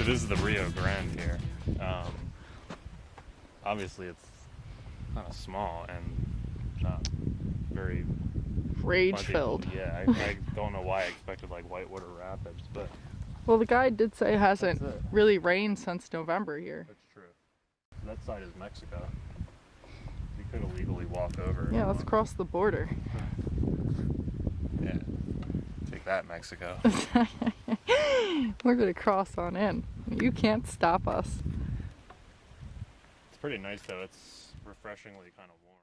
this is the Rio Grande here. Obviously it's kind of small and not very rage-filled. Yeah, I don't know why I expected like Whitewater Rapids, but... Well, the guy did say it hasn't really rained since November here. That's true. That side is Mexico. You could illegally walk over. Yeah, let's cross the border. Yeah. Take that, Mexico. We're gonna cross on in. You can't stop us. It's pretty nice though. It's refreshingly kind of warm.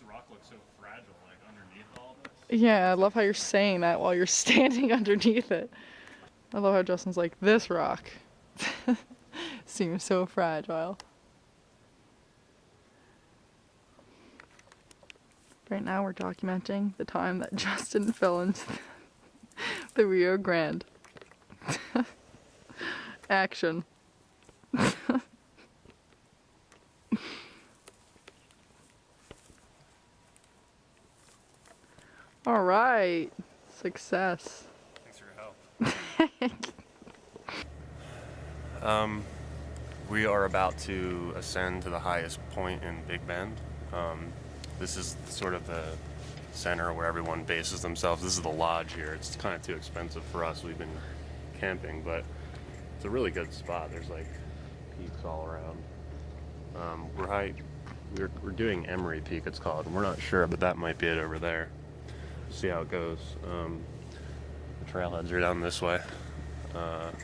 Rock looks so fragile, like underneath all this. Yeah, I love how you're saying that while you're standing underneath it. I love how Justin's like, this rock seems so fragile. Right now we're documenting the time that Justin fell into the Rio Grande. Action. All right, success. Thanks for your help. We are about to ascend to the highest point in Big Bend. This is sort of the center where everyone bases themselves. This is the lodge here. It's kind of too expensive for us. We've been camping, but it's a really good spot. There's like peaks all around. We're doing Emery Peak, it's called, and we're not sure, but that might be it over there. See how it goes. The trailheads are down this way. That's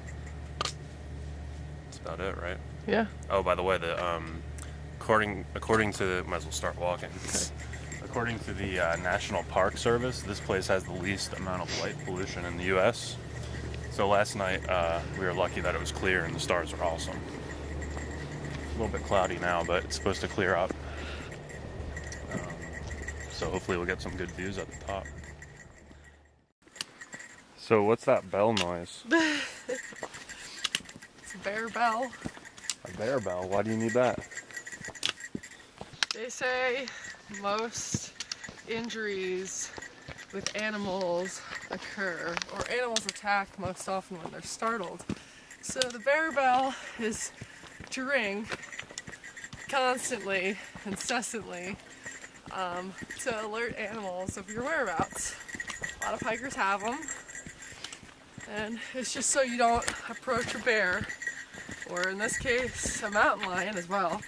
about it, right? Yeah. Oh, by the way, according to might as well start walking. According to the National Park Service, this place has the least amount of light pollution in the U.S. So last night we were lucky that it was clear and the stars are awesome. A little bit cloudy now, but it's supposed to clear up. So hopefully we'll get some good views at the top. So what's that bell noise? It's a bear bell. A bear bell? Why do you need that? They say most injuries with animals occur, or animals attack most often when they're startled. So the bear bell is to ring constantly, incessantly, to alert animals of your whereabouts. A lot of hikers have them, and it's just so you don't approach a bear, or in this case, a mountain lion as well,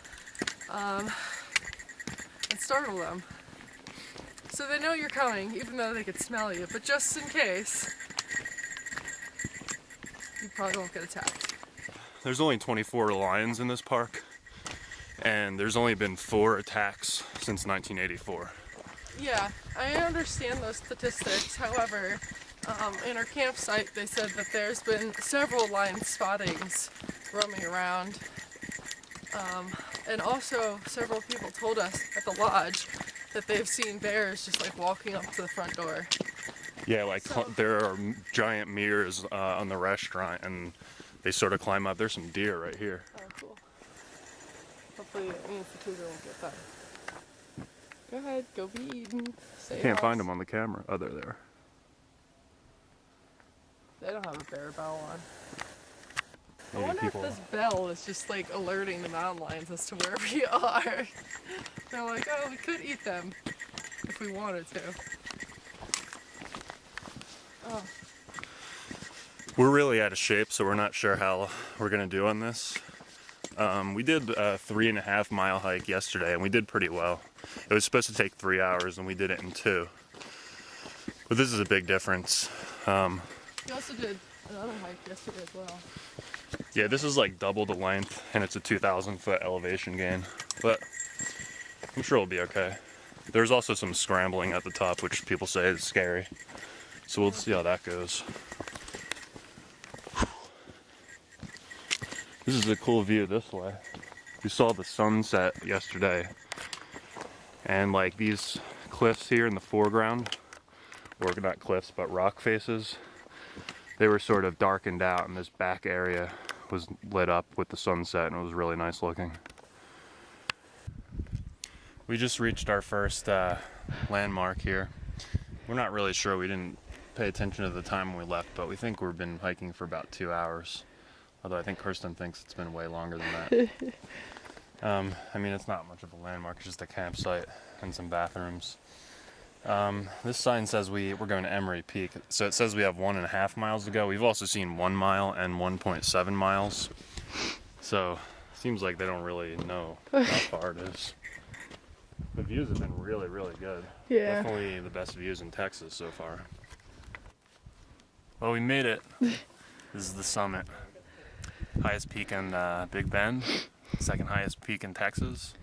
and startle them. So they know you're coming, even though they could smell you, but just in case, you probably won't get attacked. There's only 24 lions in this park, and there's only been 4 attacks since 1984. Yeah, I understand those statistics. However, in our campsite, they said that there's been several lion spottings roaming around. And also, several people told us at the lodge that they've seen bears just like walking up to the front door. Yeah, like there are giant mirrors on the restaurant, and they sort of climb up. There's some deer right here. Oh, cool. Hopefully it means the cougar won't get that. Go ahead, go be eaten. Stay Can't find them on the camera. Oh, they're there. They don't have a bear bell on. Maybe I wonder if this bell is just like alerting the mountain lions as to where we are. They're like, oh, we could eat them if we wanted to. Oh. We're really out of shape, so we're not sure how we're gonna do on this. We did a 3.5 mile hike yesterday, and we did pretty well. It was supposed to take 3 hours, and we did it in 2. But this is a big difference. We also did another hike yesterday as well. Yeah, this is like double the length, and it's a 2,000 foot elevation gain. But I'm sure we'll be okay. There's also some scrambling at the top, which people say is scary. So we'll see how that goes. This is a cool view this way. We saw the sunset yesterday. And like these cliffs here in the foreground, or not cliffs, but rock faces, they were sort of darkened out, and this back area was lit up with the sunset, and it was really nice looking. We just reached our first landmark here. We're not really sure. We didn't pay attention to the time when we left, but we think we've been hiking for about 2 hours. Although I think Kristen thinks it's been way longer than that. I mean, it's not much of a landmark. It's just a campsite and some bathrooms. This sign says we're going to Emery Peak. So it says we have 1.5 miles to go. We've also seen 1 mile and 1.7 miles. So it seems like they don't really know how far it is. The views have been really, really good. Yeah. Definitely the best views in Texas so far. Well, we made it. This is the summit. Highest peak in Big Bend. Second highest peak in Texas.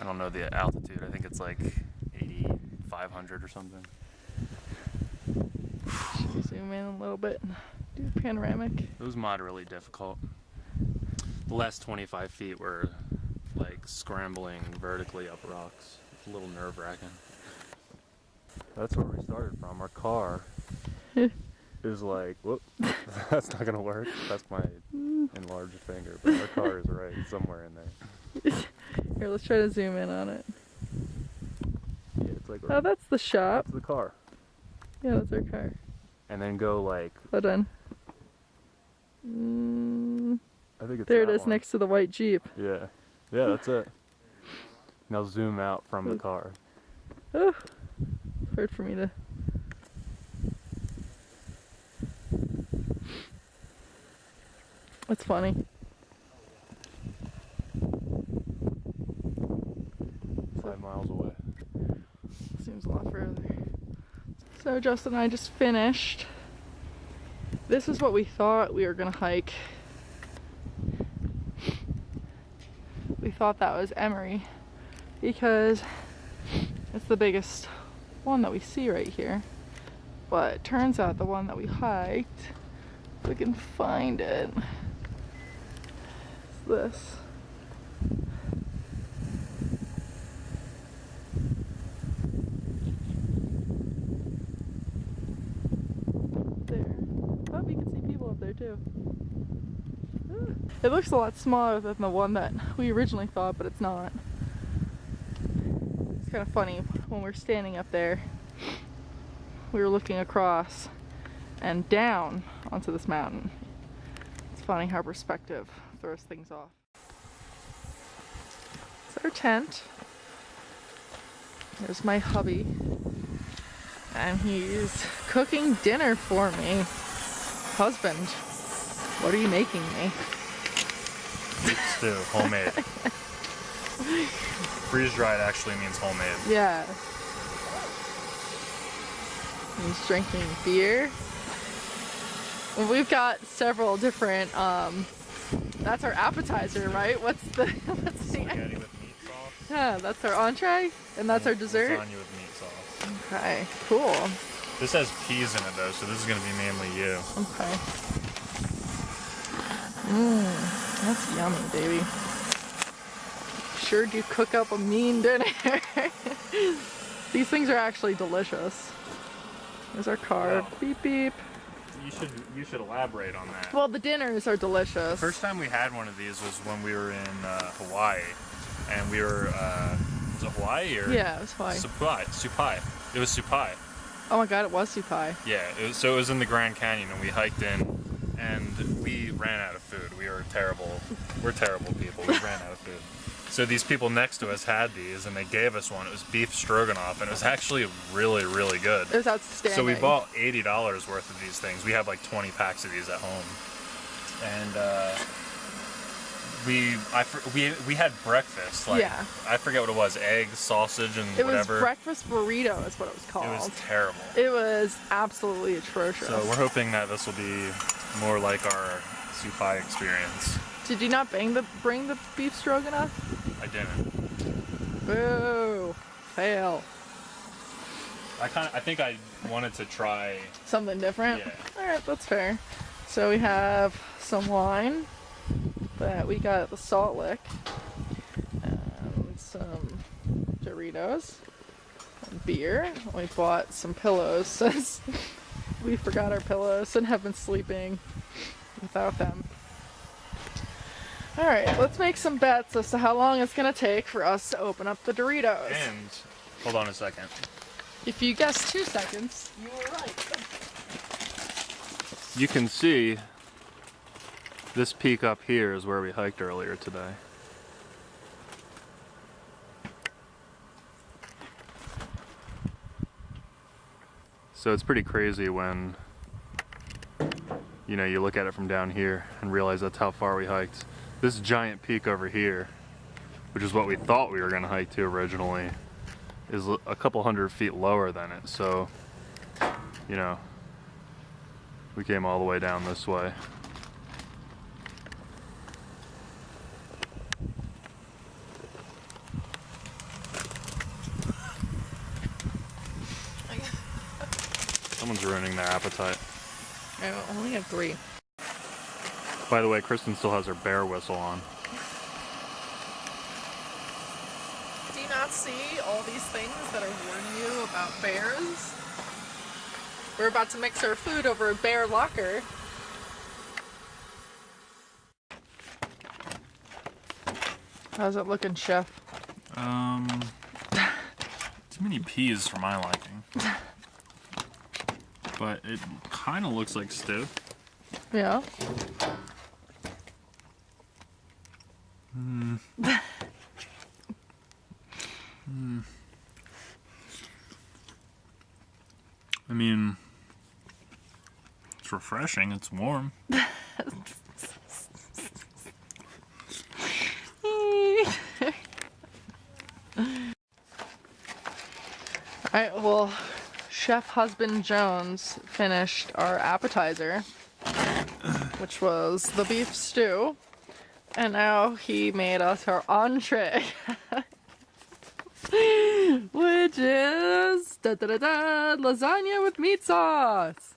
I don't know the altitude. I think it's like 8,500 or something. Zoom in a little bit. Do a panoramic. It was moderately difficult. The last 25 feet were like scrambling vertically up rocks. It's a little nerve-wracking. That's where we started from. Our car is like, whoop, that's not gonna work. That's my enlarged finger, but our car is right somewhere in there. Here, let's try to zoom in on it. Yeah, it's like Oh, that's the shop. that's the car. Yeah, that's our car. And then go like, Hold on. I think it's There it that is, one. next to the white Jeep. Yeah, yeah, that's it. Now zoom out from the car. Oh, it's hard for me to. That's funny. 5 miles away. Seems a lot further. So Justin and I just finished. This is what we thought we were gonna hike. We thought that was Emery because it's the biggest one that we see right here. But it turns out the one that we hiked, if we can find it, is this. There. Oh, you can see people up there too. It looks a lot smaller than the one that we originally thought, but it's not. It's kind of funny, when we're standing up there, we were looking across and down onto this mountain. It's funny how perspective throws things off. It's our tent. There's my hubby. And he's cooking dinner for me. Husband, what are you making me? Beef stew, homemade. Freeze-dried actually means homemade. Yeah. He's drinking beer. Well, we've got several different, that's our appetizer, right? What's the Spaghetti with meat sauce. Yeah, that's our entree, and that's our dessert? Lasagna with meat sauce. Okay, cool. This has peas in it though, so this is gonna be mainly you. Okay. That's yummy, baby. Sure do cook up a mean dinner. These things are actually delicious. There's our car. Wow. Beep beep. You should elaborate on that. Well, the dinners are delicious. First time we had one of these was when we were in Hawaii, and we were was it Hawaii or Yeah, it was fine. Supai. It was Supai. Oh my god, it was Supai. Yeah, so it was in the Grand Canyon, and we hiked in, and we ran out of food. We were terrible. We're terrible people. We ran out of food. So these people next to us had these, and they gave us one. It was beef stroganoff, and it was actually really, really good. It was outstanding. So we bought $80 worth of these things. We have like 20 packs of these at home, and we had breakfast. Like, Yeah. I forget what it was, eggs, sausage, and It whatever. was breakfast burrito is what it was called. It was terrible. It was absolutely atrocious. So we're hoping that this will be more like our Supai experience. Did you not bring the beef stroganoff? I didn't. Boo. Fail. I think I wanted to try. Something different? Yeah. Alright, that's fair. So we have some wine that we got at the Salt Lick. And some Doritos. And beer. We bought some pillows since we forgot our pillows and have been sleeping without them. Alright, let's make some bets as to how long it's gonna take for us to open up the Doritos. And hold on a second. If you guessed 2 seconds, you were right. You can see this peak up here is where we hiked earlier today. So it's pretty crazy when, you know, you look at it from down here and realize that's how far we hiked. This giant peak over here, which is what we thought we were going to hike to originally, is a couple 100 feet lower than it. So, you know, we came all the way down this way. Someone's ruining their appetite. I only have 3. By the way, Kristen still has her bear whistle on. Do you not see all these things that are warning you about bears? We're about to mix our food over a bear locker. How's it looking, Chef? Too many peas for my liking. But it kind of looks like stew. Yeah. I mean, it's refreshing, it's warm. Alright, well, Chef Husband Jones finished our appetizer, which was the beef stew, and now he made us our entree, which is lasagna with meat sauce.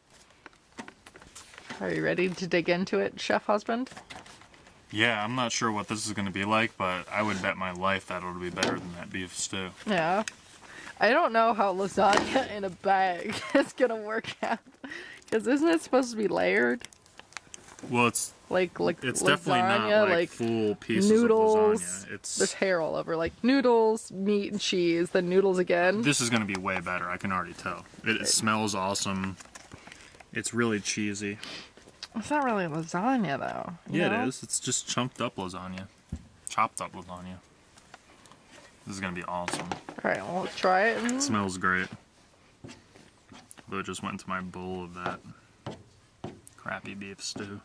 Are you ready to dig into it, Chef Husband? Yeah, I'm not sure what this is going to be like, but I would bet my life that it'll be better than that beef stew. Yeah. I don't know how lasagna in a bag is gonna work out, because isn't it supposed to be layered? Well, it's It's definitely not like full pieces noodles. of lasagna. There's hair all over, like noodles, meat and cheese, then noodles again. This is going to be way better, I can already tell. It smells awesome. It's really cheesy. It's not really lasagna though. Yeah, know? it is. It's just chunked up lasagna. Chopped up lasagna. This is going to be awesome. Alright, well, let's try it. It smells great. Though it just went into my bowl of that crappy beef stew.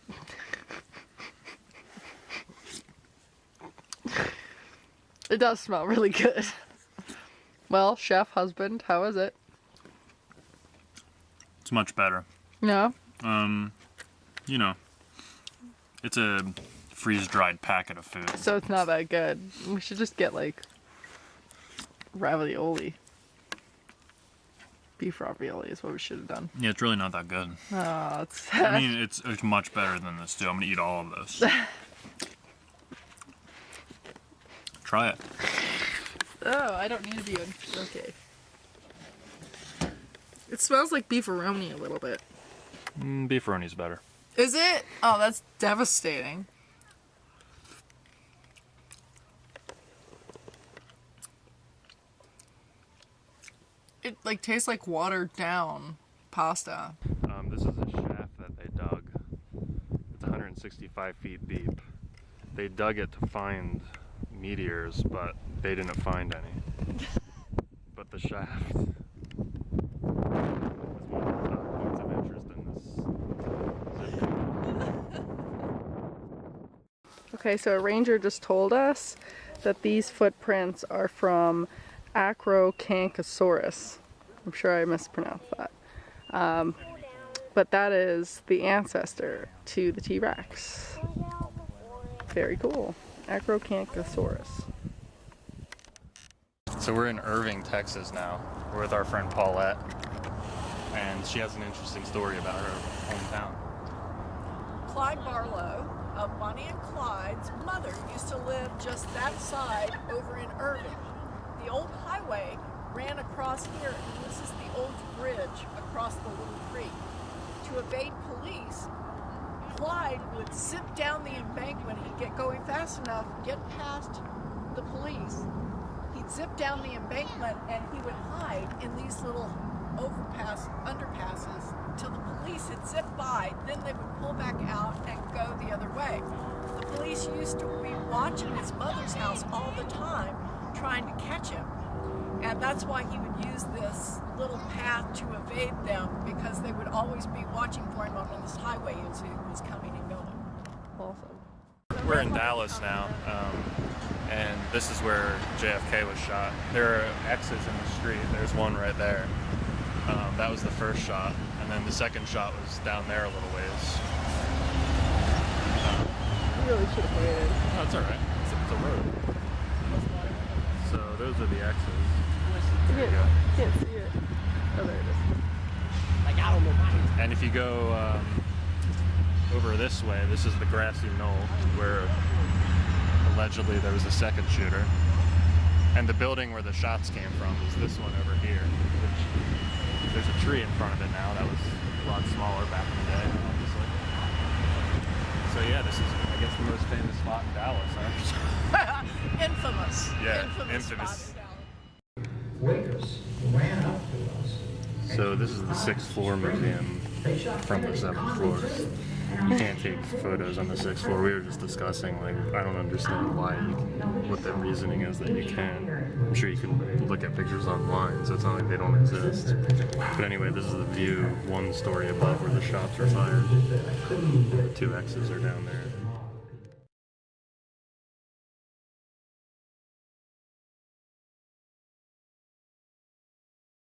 It does smell really good. Well, Chef Husband, how is it? It's much better. No? You know, it's a freeze-dried packet of food. So it's not that good. We should just get like ravioli. Beef ravioli is what we should have done. Yeah, it's really not that good. Oh, it's I mean, it's much better than this too. I'm gonna eat all of this. Try it. Oh, I don't need to be okay. It smells like beefaroni a little bit. Beefaroni's better. Is it? Oh, that's devastating. It like tastes like watered down pasta. This is a shaft that they dug. It's 165 feet deep. They dug it to find meteors, but they didn't find any. But the shaft was one of the points of interest in this. Okay, so a ranger just told us that these footprints are from Acrocanthosaurus. I'm sure I mispronounced that. But that is the ancestor to the T-Rex. Very cool. Acrocanthosaurus. So we're in Irving, Texas now. We're with our friend Paulette, and she has an interesting story about her hometown. Clyde Barlow of Bonnie and Clyde's mother used to live just that side over in Irving. The old highway ran across here, and this is the old bridge across the little creek. To evade police, Clyde would zip down the embankment. He'd get going fast enough, get past the police. He'd zip down the embankment and he would hide in these little underpasses till the police had zipped by. Then they would pull back out and go the other way. The police used to be watching his mother's house all the time, trying to catch him. And that's why he would use this little path to evade them, because they would always be watching for him on this highway as he was coming and going. Awesome. We're in Dallas now, and this is where JFK was shot. There are X's in the street. There's one right there. That was the first shot, and then the second shot was down there a little ways. You really should have waited. No, it's all right. It's a road. So those are the X's. There you go. Can't see it. Oh, there it is. And if you go over this way, this is the grassy knoll where allegedly there was a second shooter. And the building where the shots came from is this one over here, which there's a tree in front of it now. That was a lot smaller back in the day, obviously. So yeah, this is, I guess, the most famous spot in Dallas, huh? Infamous. Yeah, infamous. infamous. Spot in Dallas. Waiters ran up to us. So this is the 6th floor museum from the 7th floor. You can't take photos on the 6th floor. We were just discussing, like, I don't understand why what the reasoning is that you can. I'm sure you can look at pictures online, so it's not like they don't exist. But anyway, this is the view 1 story above where the shots were fired. The 2 X's are down there.